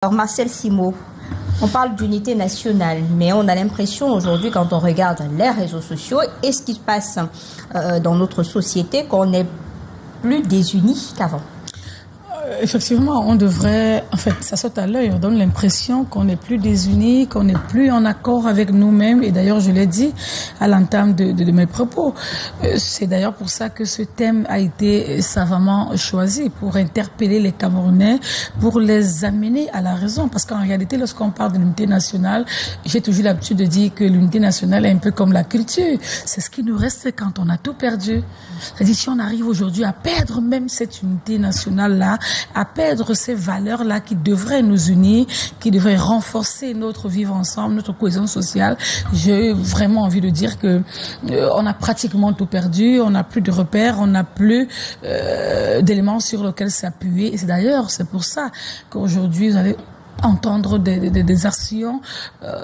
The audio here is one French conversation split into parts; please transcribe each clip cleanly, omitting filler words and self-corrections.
Alors Marcel Simot, on parle d'unité nationale, mais on a l'impression aujourd'hui, quand on regarde les réseaux sociaux et ce qui se passe dans notre société, qu'on est plus désunis qu'avant. Effectivement, on devrait, en fait, ça saute à l'œil, on donne l'impression qu'on n'est plus désunis, qu'on n'est plus en accord avec nous-mêmes. Et d'ailleurs, je l'ai dit à l'entame de mes propos. C'est d'ailleurs pour ça que ce thème a été savamment choisi, pour interpeller les Camerounais, pour les amener à la raison. Parce qu'en réalité, lorsqu'on parle de l'unité nationale, j'ai toujours l'habitude de dire que l'unité nationale est un peu comme la culture. C'est ce qui nous reste quand on a tout perdu. C'est-à-dire, si on arrive aujourd'hui à perdre même cette unité nationale-là, à perdre ces valeurs-là qui devraient nous unir, qui devraient renforcer notre vivre ensemble, notre cohésion sociale. J'ai vraiment envie de dire que on a pratiquement tout perdu, on n'a plus de repères, on n'a plus d'éléments sur lesquels s'appuyer. Et c'est pour ça qu'aujourd'hui, vous allez entendre des actions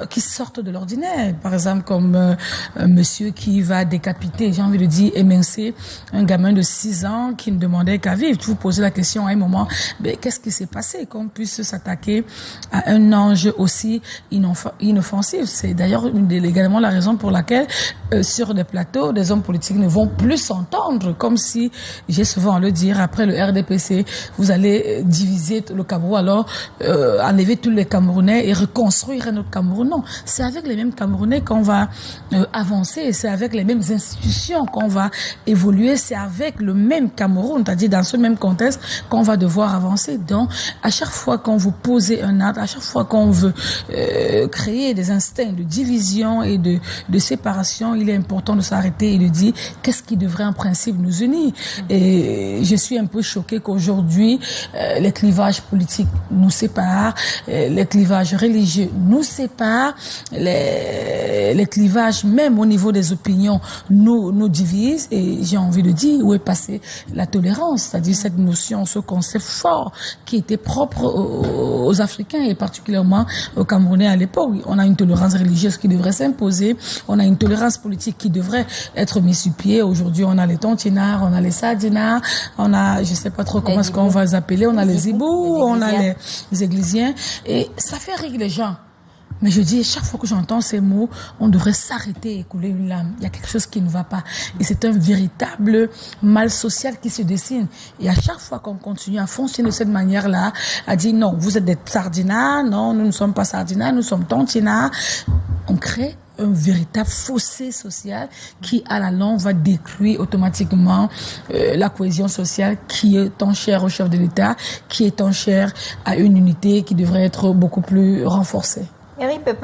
qui sortent de l'ordinaire. Par exemple, comme un monsieur qui va décapiter, j'ai envie de dire émincer, un gamin de 6 ans qui ne demandait qu'à vivre. Vous posez la question à un moment, mais qu'est-ce qui s'est passé qu'on puisse s'attaquer à un ange aussi inoffensif? C'est d'ailleurs également la raison pour laquelle sur des plateaux, des hommes politiques ne vont plus s'entendre, comme si, j'ai souvent à le dire, après le RDPC, vous allez diviser le Cameroun, alors enlever tous les Camerounais et reconstruire un autre Cameroun. Non, c'est avec les mêmes Camerounais qu'on va avancer, c'est avec les mêmes institutions qu'on va évoluer, c'est avec le même Cameroun, c'est-à-dire dans ce même contexte qu'on va devoir avancer. Donc, à chaque fois qu'on veut poser un acte, à chaque fois qu'on veut créer des instincts de division et de séparation, il est important de s'arrêter et de dire qu'est-ce qui devrait en principe nous unir. Et je suis un peu choquée qu'aujourd'hui, les clivages politiques nous séparent, les clivages religieux nous séparent, les clivages même au niveau des opinions nous divisent. Et j'ai envie de dire où est passée la tolérance, c'est-à-dire cette notion, ce concept fort qui était propre aux Africains et particulièrement aux Camerounais à l'époque. On a une tolérance religieuse qui devrait s'imposer, on a une tolérance politique qui devrait être mise sur pied. Aujourd'hui, on a les tontinards, on a les sardinards, on a, je sais pas trop comment est-ce qu'on va les appeler, on a les hibous, on a les églisiens. Et ça fait rire les gens. Mais je dis, chaque fois que j'entends ces mots, on devrait s'arrêter et couler une larme. Il y a quelque chose qui ne va pas. Et c'est un véritable mal social qui se dessine. Et à chaque fois qu'on continue à fonctionner de cette manière-là, à dire non, vous êtes des sardinards, non, nous ne sommes pas sardinards, nous sommes tontinards, on crée un véritable fossé social qui, à la longue, va détruire automatiquement la cohésion sociale qui est tant chère au chef de l'État, qui est tant chère à une unité qui devrait être beaucoup plus renforcée. Eric Pépin.